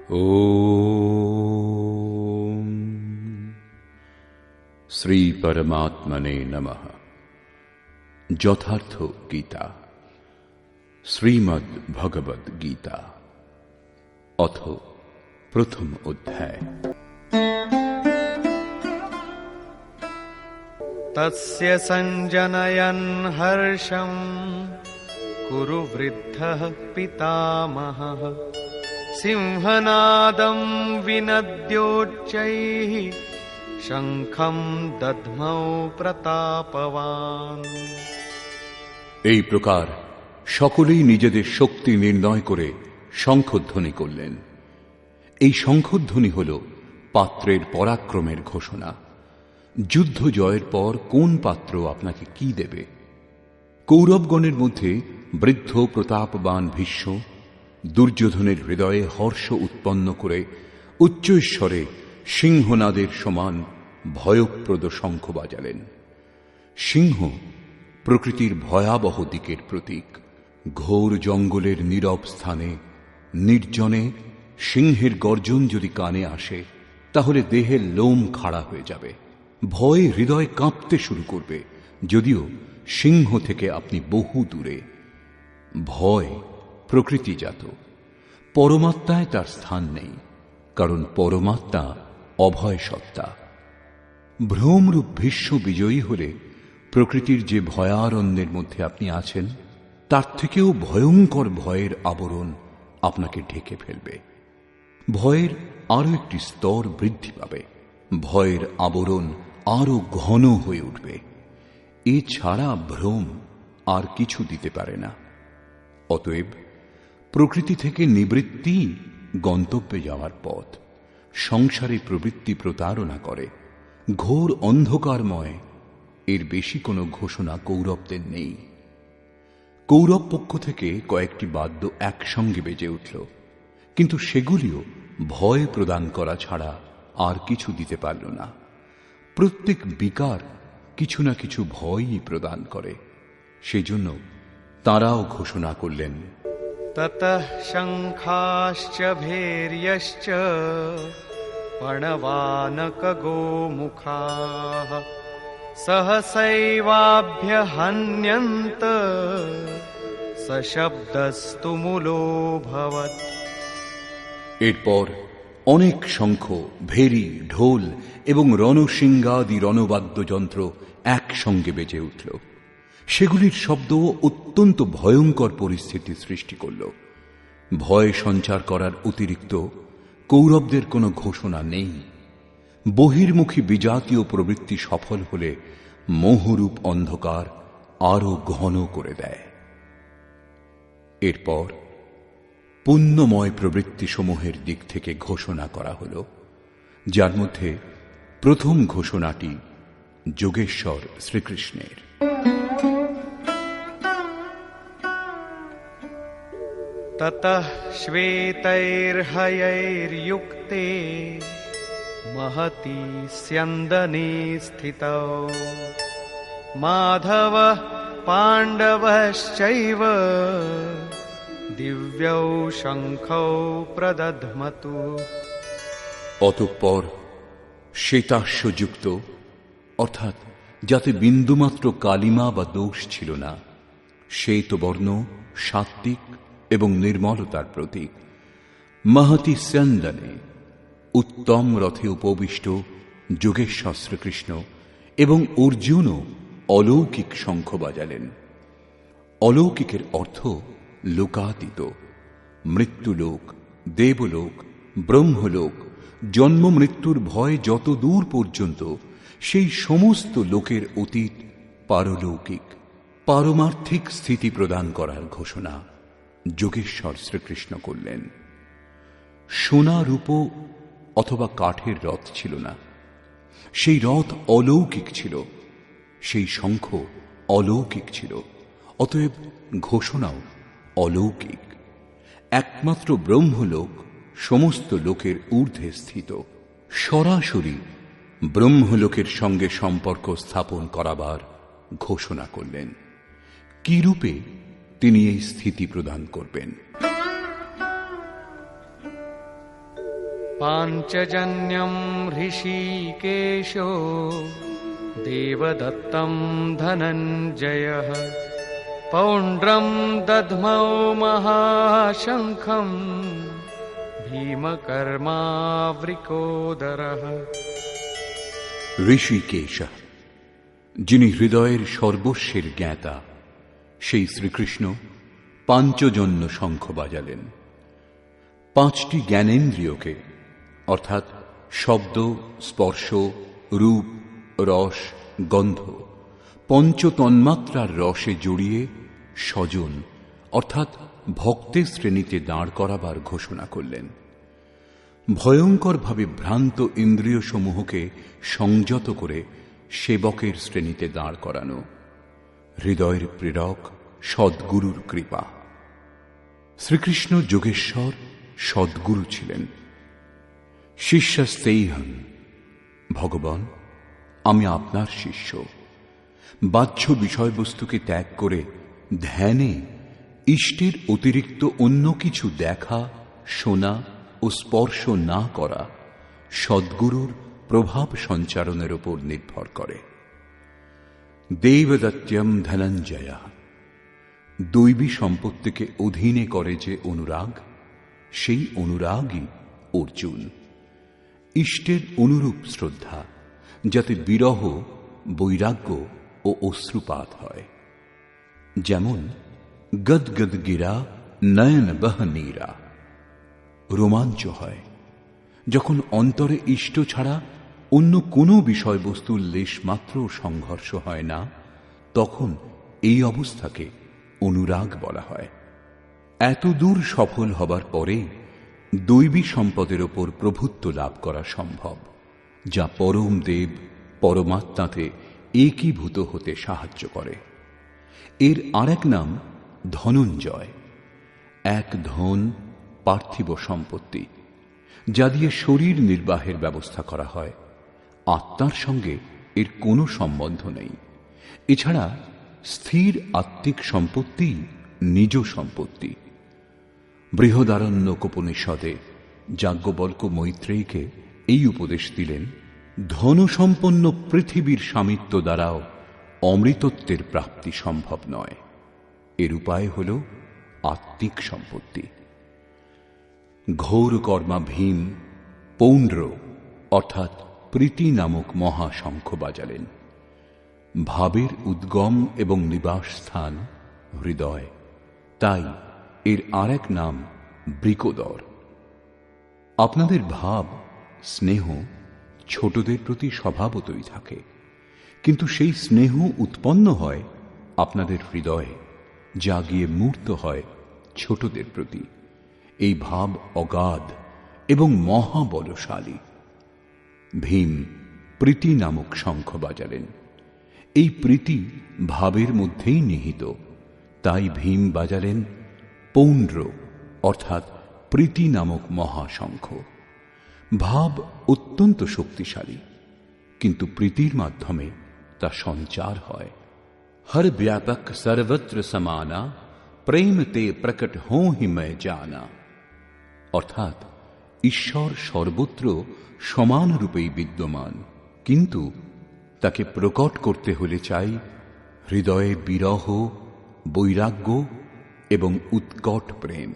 ओम श्री परमात्मने नमः। যথার্থ গীতা, শ্রীমদ্ ভগবদ গীতা, অথ প্রথম অধ্যায়। তস্য সঞ্জনয়ন হর্ষং কুরু বৃদ্ধঃ পিতামহঃ সিংহনাদং বিনদ্যোচ্চৈঃ শঙ্খং দধ্মৌ প্রতাপবান। এই প্রকার সকলেই নিজেদের শক্তি নির্ণয় করে শঙ্খধ্বনি করলেন। এই শঙ্খধ্বনি হল পাত্রের পরাক্রমের ঘোষণা। যুদ্ধ জয়ের পর কোন পাত্র আপনাকে কি দেবে? কৌরবগণের মধ্যে বৃদ্ধ প্রতাপবান ভীষ্ম দুর্যোধনের হৃদয়ে হর্ষ উৎপন্ন করে উচ্চৈঃস্বরে সিংহনাদের সমান ভয়প্রদ শঙ্খ বাজালেন। সিংহ প্রকৃতির ভয়াবহ দিকের প্রতীক। ঘোর জঙ্গলের নীরব স্থানে নির্জনে সিংহের গর্জন যদি কানে আসে, তাহলে দেহের লোম খাড়া হয়ে যাবে, ভয়ে হৃদয় কাঁপতে শুরু করবে। যদিও সিংহ থেকে আপনি বহু দূরে। ভয় প্রকৃতিজাত, পরমাত্মায় তার স্থান নেই, কারণ পরমাত্মা অভয় সত্তা। ভ্রমরূপ ভীষ্ম বিজয়ী হলে প্রকৃতির যে ভয়ারণ্যের মধ্যে আপনি আছেন, তার থেকেও ভয়ঙ্কর ভয়ের আবরণ আপনাকে ঢেকে ফেলবে। ভয়ের আরো একটি স্তর বৃদ্ধি পাবে, ভয়ের আবরণ আরো ঘন হয়ে উঠবে। এছাড়া ভ্রম আর কিছু দিতে পারে না। অতএব প্রকৃতি থেকে নিবৃত্তি গন্তব্যে যাওয়ার পথ। সংসারে প্রবৃত্তি প্রতারণা করে, ঘোর অন্ধকারময়। এর বেশি কোনো ঘোষণা কৌরবদের নেই। কৌরব পক্ষ থেকে কয়েকটি বাদ্য একসঙ্গে বেজে উঠল, কিন্তু সেগুলিও ভয় প্রদান করা ছাড়া আর কিছু দিতে পারল না। প্রত্যেক বিকার কিছু না কিছু ভয়ই প্রদান করে। সেজন্য তাঁরাও ঘোষণা করলেন, ততঃ শঙ্খাশ্চ ভৈর্যশ্চ পণবানক গোমুখাঃ সহসৈবাভ্যহন্যন্ত সশব্দস্তু মূলোऽভবৎ। এরপর অনেক শঙ্খ, ভেরি, ঢোল এবং রণশৃঙ্গাদি রণবাদ্যযন্ত্র একসঙ্গে বেজে উঠল। সেগুলির শব্দ অত্যন্ত ভয়ঙ্কর পরিস্থিতি সৃষ্টি করল। ভয় সঞ্চার করার অতিরিক্ত কৌরবদের কোনো ঘোষণা নেই। বহির্মুখী বিজাতীয় প্রবৃত্তি সফল হলে মোহরূপ অন্ধকার আরো ঘন করে দেয়। এরপর পুণ্যময় প্রবৃত্তি সমূহের দিক থেকে ঘোষণা করা হল, যার মধ্যে প্রথম ঘোষণাটি যোগেশ্বর শ্রীকৃষ্ণের। ততঃ শ্বেতৈর্হয়ৈর্যুক্তে মহতি স্যন্দনে স্থিতৌ মাধবঃ পাণ্ডবশ্চৈব দিব্যৌ শঙ্খৌ প্রদধ্মতু। অতঃপর শ্বেতাশ্বযুক্ত, অর্থাৎ যাতে বিন্দুমাত্র কালিমা বা দোষ ছিল না, শ্বেতবর্ণ, সাত্ত্বিক এবং নির্মলতার প্রতীক, মহতি স্যন্দনে উত্তম রথে উপবিষ্ট যোগেশ্বর শ্রীকৃষ্ণ এবং অর্জুনও অলৌকিক শঙ্খ বাজালেন। অলৌকিকের অর্থ লোকাতীত। মৃত্যুলোক, দেবলোক, ব্রহ্মলোক, জন্ম মৃত্যুর ভয় যত দূর পর্যন্ত, সেই সমস্ত লোকের অতীত পারলৌকিক, পারমার্থিক স্থিতি প্রদান করার ঘোষণা যোগেশ্বর শ্রীকৃষ্ণ করলেন। সোনা, রূপ অথবা কাঠের রথ ছিল না, সেই রথ অলৌকিক ছিল, সেই শঙ্খ অলৌকিক ছিল। অতএব ঘোষণাও অলৌকিক। একমাত্র ব্রহ্মলোক সমস্ত লোকের ঊর্ধ্বে স্থিত। সরাসরি ব্রহ্মলোকের সঙ্গে সম্পর্ক স্থাপন করাবার ঘোষণা করলেন। কি রূপে তিনি এই স্থিতি প্রদান করবেন? पाञ्चजन्यं ऋषिकेशो देवदत्तं धनञ्जयः पौण्ड्रं दध्मौ महाशङ्खं भीमकर्मावृकोदरः। ঋষিকেশ, যিনি হৃদয়ের সর্বস্বের জ্ঞাতা, সেই শ্রীকৃষ্ণ পাঞ্চজন্য শঙ্খ বাজালেন। পাঁচটি জ্ঞানেন্দ্রিয়কে অর্থাৎ শব্দ, স্পর্শ, রূপ, রস, গন্ধ, পঞ্চতন্মাত্রার রসে জড়িয়ে স্বজন অর্থাৎ ভক্তের শ্রেণীতে দাঁড় করাবার ঘোষণা করলেন। ভয়ঙ্করভাবে ভ্রান্ত ইন্দ্রিয় সমূহকে সংযত করে সেবকের শ্রেণীতে দাঁড় করানো হৃদয়ের প্রেরক সদ্গুরুর কৃপা। শ্রীকৃষ্ণ যোগেশ্বর সদ্গুরু ছিলেন। শিষ্যস্তেহং, ভগবান আমি আপনার শিষ্য। বাহ্য বিষয়বস্তুকে ত্যাগ করে ধ্যানে ইষ্টের অতিরিক্ত অন্য কিছু দেখা, শোনা ও স্পর্শ না করা সদ্গুরুর প্রভাব সঞ্চারণের উপর নির্ভর করে। দেবদত্যম ধনঞ্জয়া, দৈবী সম্পত্তিকে অধীনে করে যে অনুরাগ, সেই অনুরাগই অর্জুন। ইষ্টের অনুরূপ শ্রদ্ধা, যাতে বিরহ, বৈরাগ্য ও অশ্রুপাত হয়। যেমন গদগদ গিরা নয়ন বহ নীরা, রোমাঞ্চ হয় যখন অন্তরে ইষ্ট ছাড়া অন্য কোনো বিষয়বস্তুর লেশমাত্র সংঘর্ষ হয় না, তখন এই অবস্থাকে অনুরাগ বলা হয়। এত দূর সফল হবার পরে দৈবী সম্পদের ওপর প্রভুত্ব লাভ করা সম্ভব, যা পরম দেব পরমাত্মাতে একীভূত হতে সাহায্য করে। এর আরেক নাম ধনঞ্জয়। এক ধন পার্থিব সম্পত্তি, যা দিয়ে শরীর নির্বাহের ব্যবস্থা করা হয়। আত্মার সঙ্গে এর কোনো সম্বন্ধ নেই। এছাড়া স্থির আত্মিক সম্পত্তি নিজ সম্পত্তি। বৃহদারণ্যকোপনিষদে যাজ্ঞবল্ক্য মৈত্রেয়ীকে এই উপদেশ দিলেন, ধনসম্পন্ন পৃথিবীর স্বামিত্ব দ্বারাও অমৃতত্বের প্রাপ্তি সম্ভব নয়। এর উপায় হল আত্মিক সম্পত্তি। ঘোর কর্মা ভীম পৌণ্ড্র অর্থাৎ প্রীতি নামক মহাশঙ্খ বাজালেন। ভাবের উদ্গম এবং নিবাস স্থান হৃদয়, তাই এর আরেক নাম বৃকোদর। আপনাদের ভাব, স্নেহ ছোটদের প্রতি স্বভাবতই থাকে, কিন্তু সেই স্নেহ উৎপন্ন হয় আপনাদের হৃদয়ে, যা গিয়ে মূর্ত হয় ছোটদের প্রতি। এই ভাব অগাধ এবং মহাবলশালী। ভীম প্রীতি নামক শঙ্খ বাজালেন। এই প্রীতি ভাবের মধ্যেই নিহিত, তাই ভীম বাজালেন পৌণ্ড্র অর্থাৎ প্রীতি নামক মহাশঙ্খ। ভাব অত্যন্ত শক্তিশালী, কিন্তু প্রীতির মাধ্যমে তা সঞ্চার হয়। हर व्यापक सर्वत्र समाना प्रेम ते प्रकट हों ही मैं जाना, অর্থাৎ ঈশ্বর সর্বত্র সমান রূপেই বিদ্যমান, কিন্তু তাকে প্রকট করতে হলে চাই হৃদয়ে বিরহ, বৈরাগ্য এবং উৎকট প্রেম।